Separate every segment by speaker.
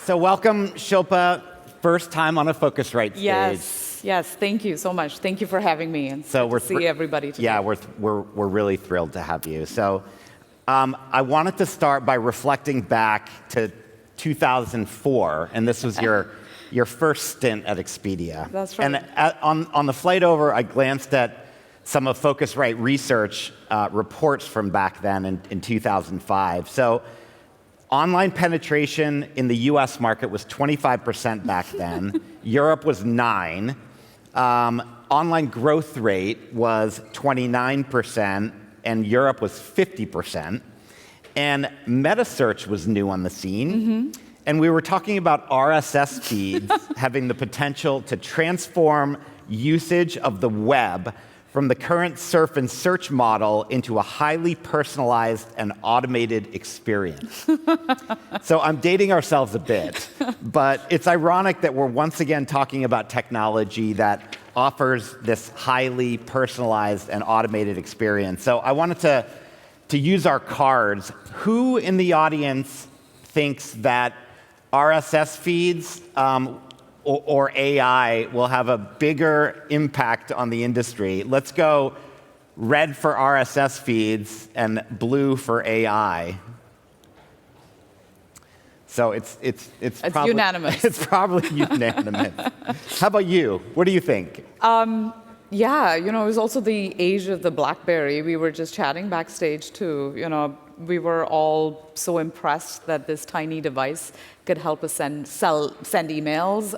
Speaker 1: So welcome, Shilpa. First time on a Phocuswright stage.
Speaker 2: Yes. Thank you so much. Thank you for having me. And
Speaker 1: So
Speaker 2: to see everybody today.
Speaker 1: Yeah, we're really thrilled to have you. So I wanted to start by reflecting back to 2004, and this was your first stint at Expedia.
Speaker 2: That's right.
Speaker 1: And on the flight over, I glanced at some of Phocuswright research reports from back then in 2005. So online penetration in the US market was 25% back then. Europe was 9%. Online growth rate was 29%, and Europe was 50%. And metasearch was new on the scene. And we were talking about RSS feeds having the potential to transform usage of the web from the current surf and search model into a highly personalized and automated experience. So I'm dating ourselves a bit, but it's ironic that we're once again talking about technology that offers this highly personalized and automated experience. So I wanted to use our cards. Who in the audience thinks that RSS feeds or AI will have a bigger impact on the industry? Let's go red for RSS feeds and blue for AI. So it's probably
Speaker 2: unanimous.
Speaker 1: It's probably unanimous. How about you? What do you think?
Speaker 2: Yeah, it was also the age of the BlackBerry. We were just chatting backstage too. We were all so impressed that this tiny device could help us send emails.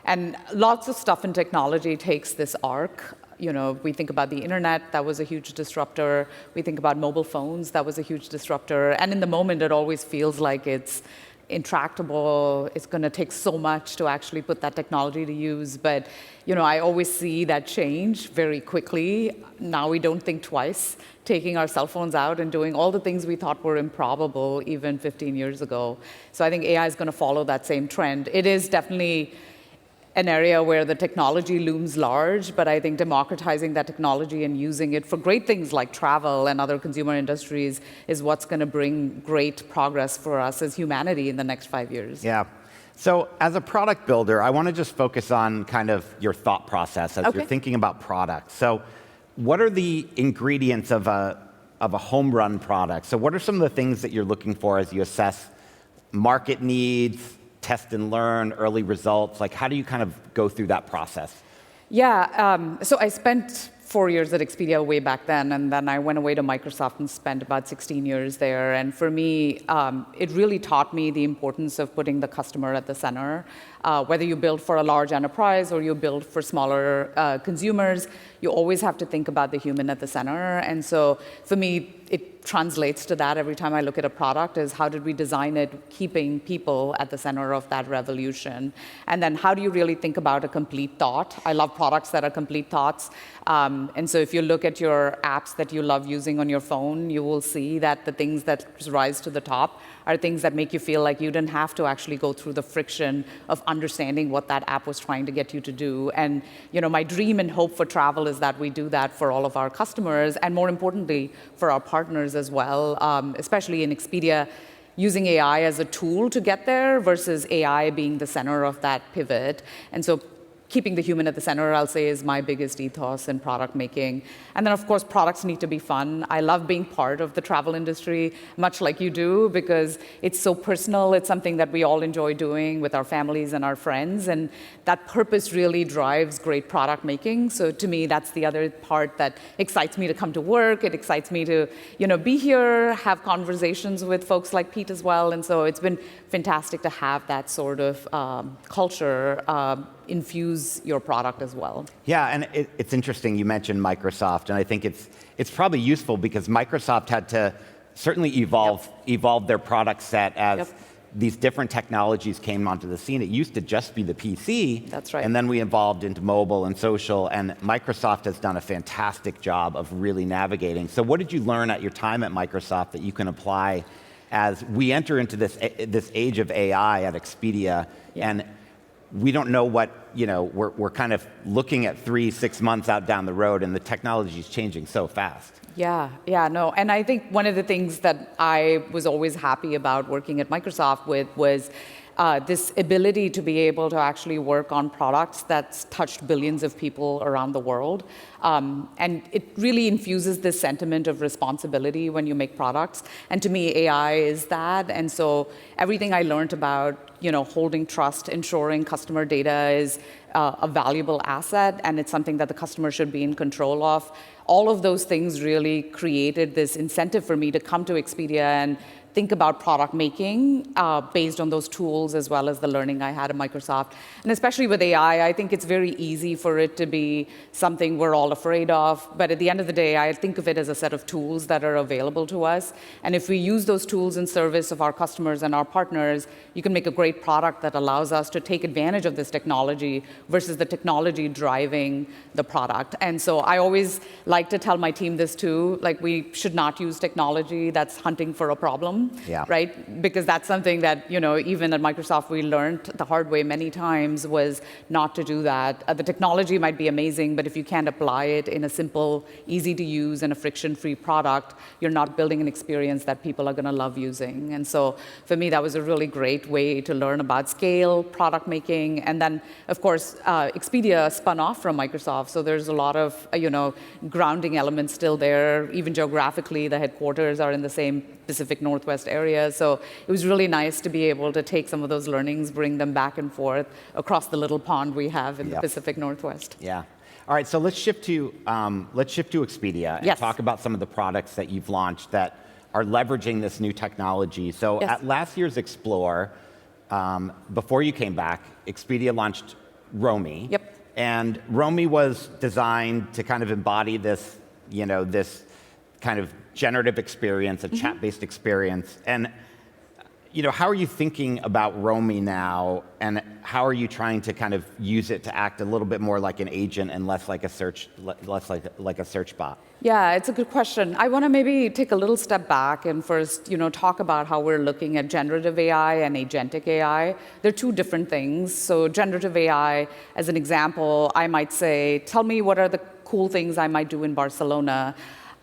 Speaker 2: And lots of stuff in technology takes this arc. We think about the internet, that was a huge disruptor. We think about mobile phones, that was a huge disruptor. And in the moment, it always feels like it's intractable. It's going to take so much to actually put that technology to use. But, I always see that change very quickly. Now we don't think twice, taking our cell phones out and doing all the things we thought were improbable even 15 years ago. So I think AI is going to follow that same trend. It is definitely an area where the technology looms large, but I think democratizing that technology and using it for great things like travel and other consumer industries is what's going to bring great progress for us as humanity in the next 5 years.
Speaker 1: Yeah. So as a product builder, I want to just focus on kind of your thought process as you're thinking about products. So what are the ingredients of a home run product? So what are some of the things that you're looking for as you assess market needs, test and learn, early results? Like, how do you kind of go through that process?
Speaker 2: Yeah, so I spent 4 years at Expedia way back then, and then I went away to Microsoft and spent about 16 years there. And for me, it really taught me the importance of putting the customer at the center. Whether you build for a large enterprise or you build for smaller consumers, you always have to think about the human at the center. And so for me, it translates to that every time I look at a product is how did we design it, keeping people at the center of that revolution? And then how do you really think about a complete thought? I love products that are complete thoughts. And so if you look at your apps that you love using on your phone, you will see that the things that rise to the top are things that make you feel like you didn't have to actually go through the friction of understanding what that app was trying to get you to do. And my dream and hope for travel is that we do that for all of our customers, and more importantly, for our partners as well, especially in Expedia, using AI as a tool to get there versus AI being the center of that pivot. And so keeping the human at the center, I'll say, is my biggest ethos in product making. And then, of course, products need to be fun. I love being part of the travel industry, much like you do, because it's so personal. It's something that we all enjoy doing with our families and our friends. And that purpose really drives great product making. So to me, that's the other part that excites me to come to work. It excites me to, be here, have conversations with folks like Pete as well. And so it's been fantastic to have that sort of culture infuse your product as well.
Speaker 1: Yeah, and it's interesting you mentioned Microsoft, and I think it's probably useful because Microsoft had to certainly evolve their product set as these different technologies came onto the scene. It used to just be the PC.
Speaker 2: That's right.
Speaker 1: And then we evolved into mobile and social, and Microsoft has done a fantastic job of really navigating. So what did you learn at your time at Microsoft that you can apply as we enter into this age of AI at Expedia? And we don't know what, we're kind of looking at 3-6 months out down the road, and the technology is changing so fast.
Speaker 2: No. And I think one of the things that I was always happy about working at Microsoft with was this ability to be able to actually work on products that's touched billions of people around the world. And it really infuses this sentiment of responsibility when you make products. And to me, AI is that. And so everything I learned about holding trust, ensuring customer data is a valuable asset, and it's something that the customer should be in control of. All of those things really created this incentive for me to come to Expedia and think about product making based on those tools as well as the learning I had at Microsoft. And especially with AI, I think it's very easy for it to be something we're all afraid of. But at the end of the day, I think of it as a set of tools that are available to us. And if we use those tools in service of our customers and our partners, you can make a great product that allows us to take advantage of this technology versus the technology driving the product. And so I always like to tell my team this too, like we should not use technology that's hunting for a problem. Right? Because that's something that, even at Microsoft, we learned the hard way many times was not to do that. The technology might be amazing, but if you can't apply it in a simple, easy to use and a friction-free product, you're not building an experience that people are going to love using. And so for me, that was a really great way to learn about scale, product making. And then, of course, Expedia spun off from Microsoft. So there's a lot of, grounding elements still there. Even geographically, the headquarters are in the same Pacific Northwest area. So it was really nice to be able to take some of those learnings, bring them back and forth across the little pond we have in the Pacific Northwest.
Speaker 1: Yeah. All right, so let's shift to Expedia and talk about some of the products that you've launched that are leveraging this new technology. So at last year's Explore, before you came back, Expedia launched Romy.
Speaker 2: Yep.
Speaker 1: And Romy was designed to kind of embody this, this kind of generative experience, a chat-based experience. And how are you thinking about Romy now, and how are you trying to kind of use it to act a little bit more like an agent and less like a search bot?
Speaker 2: Yeah, it's a good question. I want to maybe take a little step back and first, talk about how we're looking at generative AI and agentic AI. They're two different things. So generative AI, as an example, I might say, tell me what are the cool things I might do in Barcelona.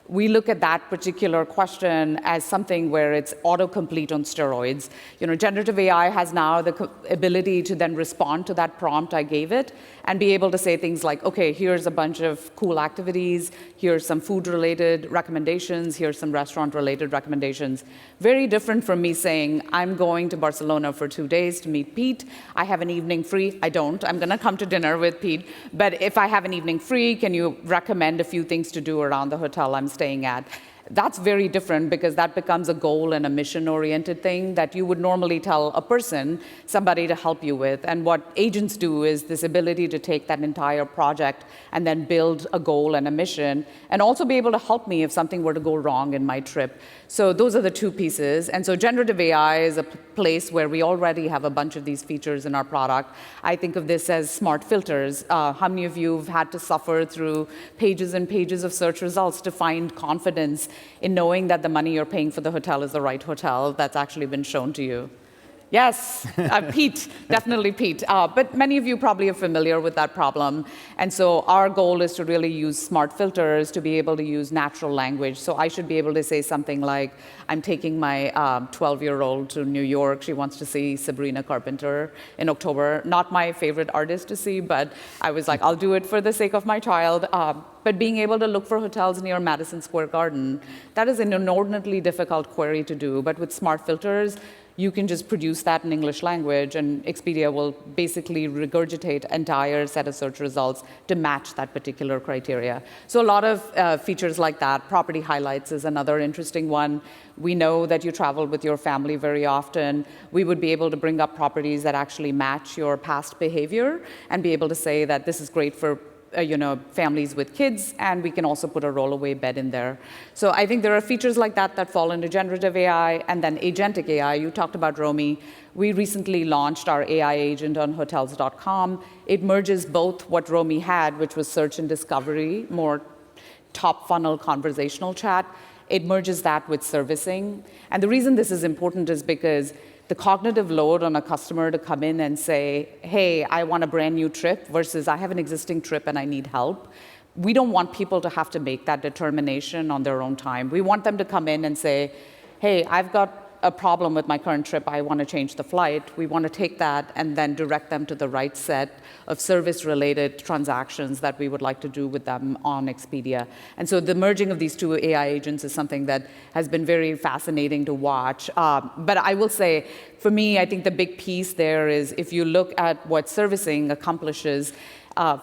Speaker 2: We look at that particular question as something where it's autocomplete on steroids. Generative AI has now the ability to then respond to that prompt I gave it and be able to say things like, okay, here's a bunch of cool activities, here's some food-related recommendations, here's some restaurant-related recommendations. Very different from me saying, I'm going to Barcelona for 2 days to meet Pete. I have an evening free. I don't. I'm going to come to dinner with Pete. But if I have an evening free, can you recommend a few things to do around the hotel I'm staying at? That's very different because that becomes a goal and a mission-oriented thing that you would normally tell a person, somebody to help you with. And what agents do is this ability to take that entire project and then build a goal and a mission, and also be able to help me if something were to go wrong in my trip. So those are the two pieces. And so generative AI is a place where we already have a bunch of these features in our product. I think of this as smart filters. How many of you have had to suffer through pages and pages of search results to find confidence in knowing that the money you're paying for the hotel is the right hotel that's actually been shown to you? Yes, Pete, definitely Pete. But many of you probably are familiar with that problem. And so our goal is to really use smart filters to be able to use natural language. So I should be able to say something like, I'm taking my 12-year-old to New York. She wants to see Sabrina Carpenter in October. Not my favorite artist to see, but I was like, I'll do it for the sake of my child. But being able to look for hotels near Madison Square Garden, that is an inordinately difficult query to do. But with smart filters, you can just produce that in English language, and Expedia will basically regurgitate entire set of search results to match that particular criteria. So a lot of features like that. Property highlights is another interesting one. We know that you travel with your family very often. We would be able to bring up properties that actually match your past behavior and be able to say that this is great for families with kids, and we can also put a rollaway bed in there. So I think there are features like that that fall into generative AI, and then agentic AI. You talked about Romy. We recently launched our AI agent on Hotels.com. It merges both what Romy had, which was search and discovery, more top funnel conversational chat. It merges that with servicing. And the reason this is important is because the cognitive load on a customer to come in and say, hey, I want a brand new trip versus I have an existing trip and I need help. We don't want people to have to make that determination on their own time. We want them to come in and say, hey, I've got a problem with my current trip, I want to change the flight, we want to take that and then direct them to the right set of service-related transactions that we would like to do with them on Expedia. And so the merging of these two AI agents is something that has been very fascinating to watch. But I will say, for me, I think the big piece there is if you look at what servicing accomplishes,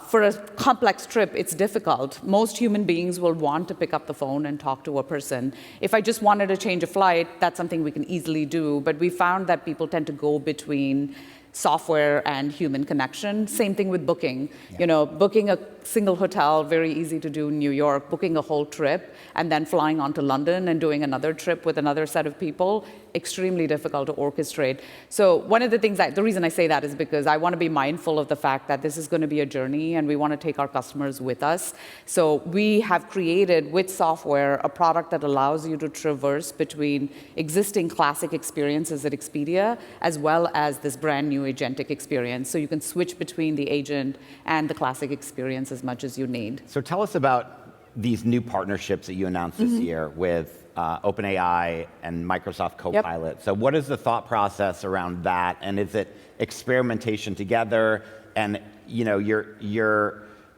Speaker 2: for a complex trip, it's difficult. Most human beings will want to pick up the phone and talk to a person. If I just wanted to change a flight, that's something we can easily do. But we found that people tend to go between software and human connection. Same thing with booking. Yeah. Booking a single hotel, very easy to do in New York. Booking a whole trip and then flying on to London and doing another trip with another set of people, extremely difficult to orchestrate. So one of the things, the reason I say that is because I want to be mindful of the fact that this is going to be a journey and we want to take our customers with us. So we have created with software a product that allows you to traverse between existing classic experiences at Expedia as well as this brand new agentic experience. So you can switch between the agent and the classic experience as much as you need.
Speaker 1: So tell us about these new partnerships that you announced this year with OpenAI and Microsoft Copilot. Yep. So what is the thought process around that? And is it experimentation together? And you're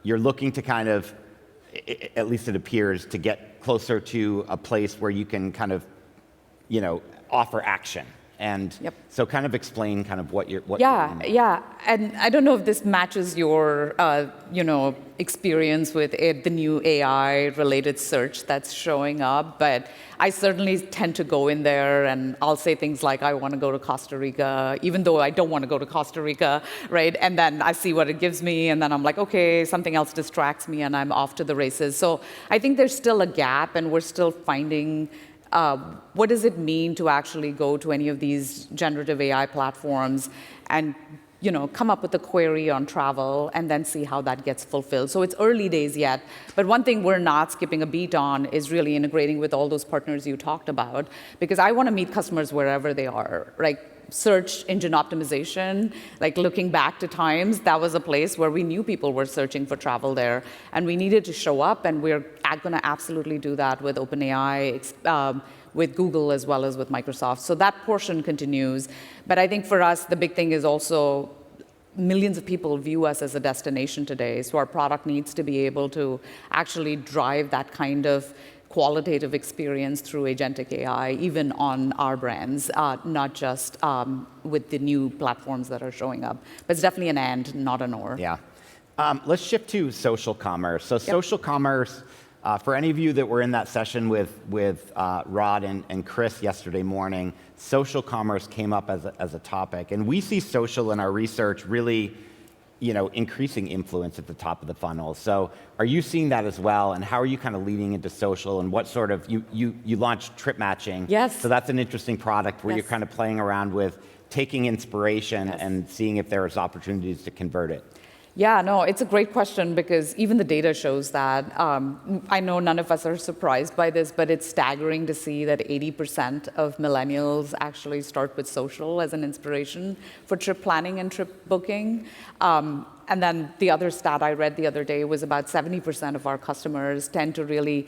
Speaker 1: looking to kind of, at least it appears, to get closer to a place where you can kind of, offer action. And so kind of explain kind of what you're doing.
Speaker 2: Yeah. And I don't know if this matches your, experience with the new AI-related search that's showing up, but I certainly tend to go in there and I'll say things like, I want to go to Costa Rica, even though I don't want to go to Costa Rica, right? And then I see what it gives me, and then I'm like, okay, something else distracts me, and I'm off to the races. So I think there's still a gap, and we're still finding what does it mean to actually go to any of these generative AI platforms and come up with a query on travel and then see how that gets fulfilled. So it's early days yet, but one thing we're not skipping a beat on is really integrating with all those partners you talked about, because I want to meet customers wherever they are. Like search engine optimization, like looking back to times, that was a place where we knew people were searching for travel there, and we needed to show up, and we're going to absolutely do that with OpenAI, with Google as well as with Microsoft. So that portion continues. But I think for us, the big thing is also millions of people view us as a destination today. So our product needs to be able to actually drive that kind of qualitative experience through agentic AI, even on our brands, not just with the new platforms that are showing up. But it's definitely an and, not an or.
Speaker 1: Yeah. Let's shift to social commerce. So social commerce, for any of you that were in that session with Rod and Chris yesterday morning, social commerce came up as a topic. And we see social in our research really increasing influence at the top of the funnel. So are you seeing that as well? And how are you kind of leading into social? And what sort of, you launched trip matching.
Speaker 2: Yes.
Speaker 1: So that's an interesting product where you're kind of playing around with taking inspiration and seeing if there's opportunities to convert it.
Speaker 2: Yeah, no, it's a great question because even the data shows that. I know none of us are surprised by this, but it's staggering to see that 80% of millennials actually start with social as an inspiration for trip planning and trip booking. And then the other stat I read the other day was about 70% of our customers tend to really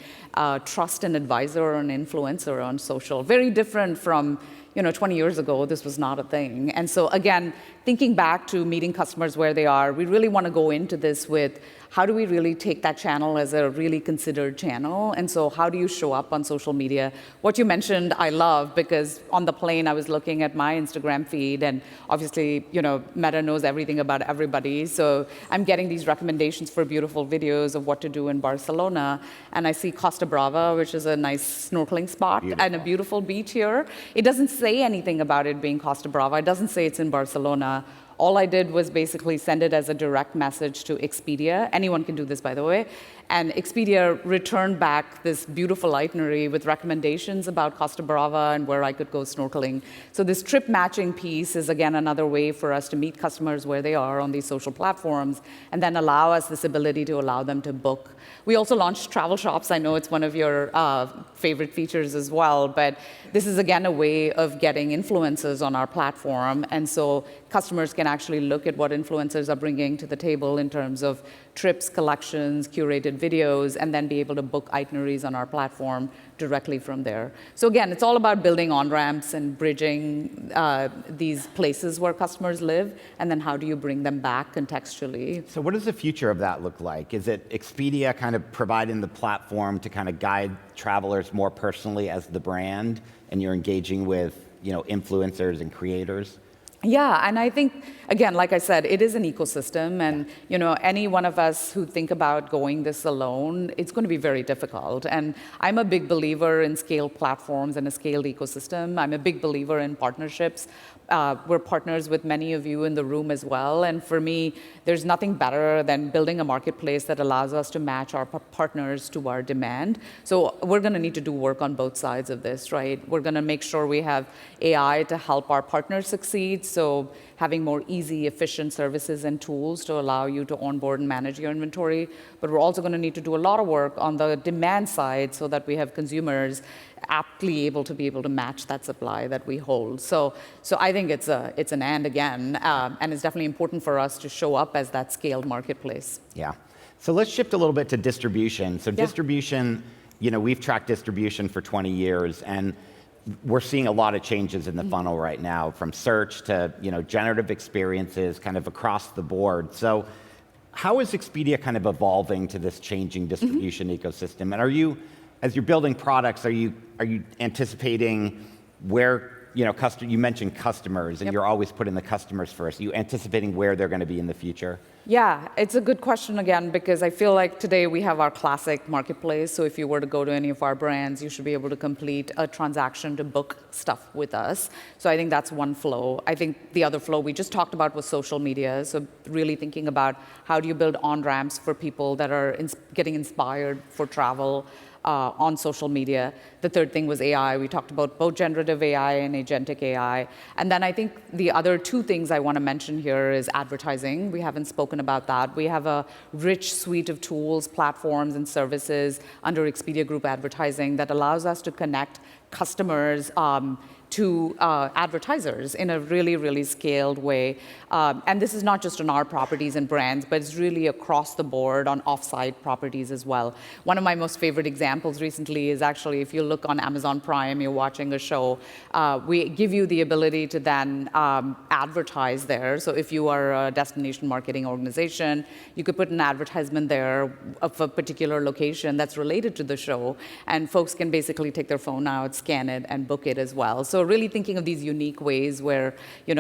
Speaker 2: trust an advisor or an influencer on social. Very different from 20 years ago, this was not a thing. And so again, thinking back to meeting customers where they are, we really want to go into this with how do we really take that channel as a really considered channel? And so how do you show up on social media? What you mentioned, I love, because on the plane, I was looking at my Instagram feed, and obviously, Meta knows everything about everybody. So I'm getting these recommendations for beautiful videos of what to do in Barcelona. And I see Costa Brava, which is a nice snorkeling spot, and a beautiful beach here. It doesn't say anything about it being Costa Brava. It doesn't say it's in Barcelona. All I did was basically send it as a direct message to Expedia. Anyone can do this, by the way. And Expedia returned back this beautiful itinerary with recommendations about Costa Brava and where I could go snorkeling. So this trip matching piece is, again, another way for us to meet customers where they are on these social platforms and then allow us this ability to allow them to book. We also launched travel shops. I know it's one of your favorite features as well, but this is, again, a way of getting influencers on our platform. And so customers can actually look at what influencers are bringing to the table in terms of trips, collections, curated videos, and then be able to book itineraries on our platform directly from there. So again, it's all about building on-ramps and bridging these places where customers live, and then how do you bring them back contextually.
Speaker 1: So what does the future of that look like? Is it Expedia kind of providing the platform to kind of guide travelers more personally as the brand, and you're engaging with influencers and creators?
Speaker 2: Yeah, and I think, again, like I said, it is an ecosystem, and any one of us who think about going this alone, it's going to be very difficult. And I'm a big believer in scaled platforms and a scaled ecosystem. I'm a big believer in partnerships. We're partners with many of you in the room as well, and for me, there's nothing better than building a marketplace that allows us to match our partners to our demand. So we're going to need to do work on both sides of this, right? We're going to make sure we have AI to help our partners succeed, so having more easy, efficient services and tools to allow you to onboard and manage your inventory. But we're also going to need to do a lot of work on the demand side so that we have consumers aptly able to match that supply that we hold. So I think it's an and again, and it's definitely important for us to show up as that scaled marketplace.
Speaker 1: Yeah. So let's shift a little bit to distribution. So
Speaker 2: Yeah.
Speaker 1: distribution, we've tracked distribution for 20 years, and we're seeing a lot of changes in the funnel right now, from search to generative experiences, kind of across the board. So how is Expedia kind of evolving to this changing distribution ecosystem? And as you're building products, are you anticipating where you mentioned customers, and
Speaker 2: Yep.
Speaker 1: you're always putting the customers first. Are you anticipating where they're going to be in the future?
Speaker 2: Yeah, it's a good question again, because I feel like today we have our classic marketplace. So if you were to go to any of our brands, you should be able to complete a transaction to book stuff with us. So I think that's one flow. I think the other flow we just talked about was social media. So really thinking about how do you build on-ramps for people that are getting inspired for travel on social media. The third thing was AI. We talked about both generative AI and agentic AI. And then I think the other two things I want to mention here is advertising. We haven't spoken about that. We have a rich suite of tools, platforms, and services under Expedia Group advertising that allows us to connect customers to advertisers in a really, really scaled way. And this is not just on our properties and brands, but it's really across the board on off-site properties as well. One of my most favorite examples recently is actually, if you look on Amazon Prime, you're watching a show, we give you the ability to then advertise there. So if you are a destination marketing organization, you could put an advertisement there of a particular location that's related to the show, and folks can basically take their phone out, scan it, and book it as well. So really thinking of these unique ways where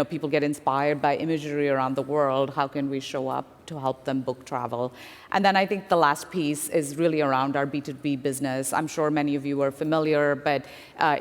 Speaker 2: people get inspired by imagery around the world. How can we show up to help them book travel? And then I think the last piece is really around our B2B business. I'm sure many of you are familiar, but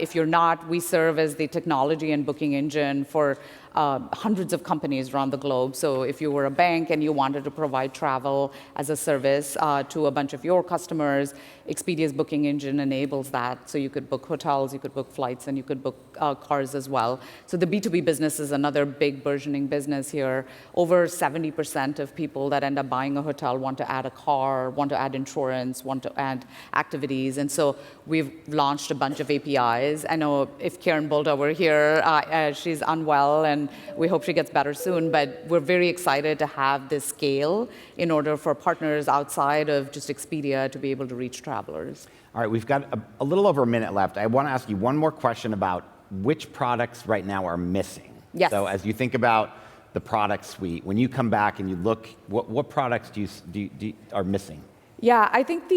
Speaker 2: if you're not, we serve as the technology and booking engine for hundreds of companies around the globe. So if you were a bank and you wanted to provide travel as a service to a bunch of your customers, Expedia's booking engine enables that. So you could book hotels, you could book flights, and you could book cars as well. So the B2B business is another big burgeoning business here. Over 70% of people that end up buying a hotel want to add a car, want to add insurance, want to add activities. And so we've launched a bunch of APIs. I know if Karen Bolda were here, she's unwell, and we hope she gets better soon. But we're very excited to have this scale in order for partners outside of just Expedia to be able to reach travelers.
Speaker 1: All right, we've got a little over a minute left. I want to ask you one more question about which products right now are missing.
Speaker 2: Yes.
Speaker 1: So as you think about the product suite, when you come back and you look, what products are missing?
Speaker 2: Yeah, I think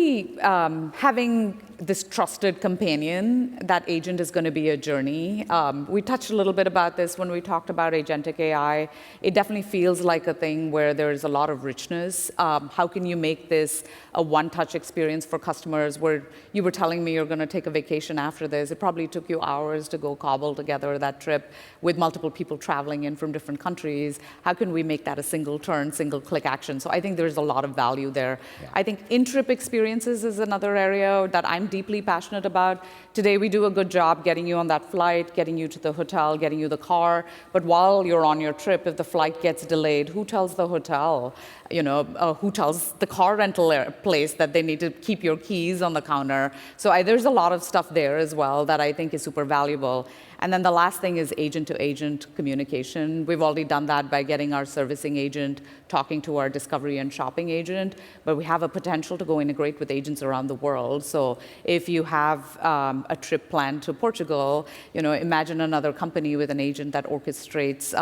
Speaker 2: having this trusted companion, that agent is going to be a journey. We touched a little bit about this when we talked about agentic AI. It definitely feels like a thing where there's a lot of richness. How can you make this a one-touch experience for customers, where you were telling me you're going to take a vacation after this. It probably took you hours to go cobble together that trip with multiple people traveling in from different countries. How can we make that a single turn, single click action? So I think there's a lot of value there. Yeah. I think in-trip experiences is another area that I'm deeply passionate about. Today, we do a good job getting you on that flight, getting you to the hotel, getting you the car. But while you're on your trip, if the flight gets delayed, who tells the hotel? Who tells the car rental place that they need to keep your keys on the counter? So there's a lot of stuff there as well that I think is super valuable. And then the last thing is agent-to-agent communication. We've already done that by getting our servicing agent talking to our discovery and shopping agent, but we have a potential to go integrate with agents around the world. So if you have a trip planned to Portugal, imagine another company with an agent that orchestrates,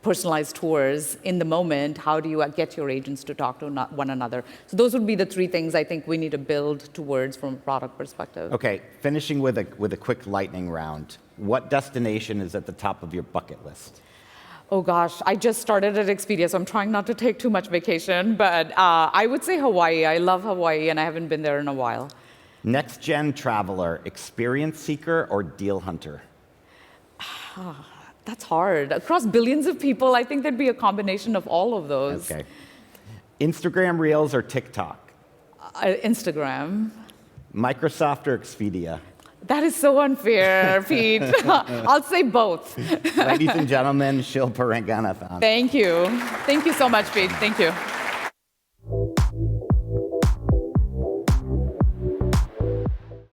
Speaker 2: personalized tours in the moment. How do you get your agents to talk to one another? So those would be the three things I think we need to build towards from a product perspective.
Speaker 1: Okay, finishing with a quick lightning round. What destination is at the top of your bucket list?
Speaker 2: Oh gosh, I just started at Expedia, so I'm trying not to take too much vacation, but I would say Hawaii. I love Hawaii, and I haven't been there in a while.
Speaker 1: Next-gen traveler, experience seeker or deal hunter?
Speaker 2: That's hard. Across billions of people, I think there'd be a combination of all of those.
Speaker 1: Okay. Instagram Reels or TikTok?
Speaker 2: Instagram.
Speaker 1: Microsoft or Expedia?
Speaker 2: That is so unfair, Pete. I'll say both.
Speaker 1: Ladies and gentlemen, Shilpa Ranganathan.
Speaker 2: Thank you. Thank you so much, Pete. Thank you.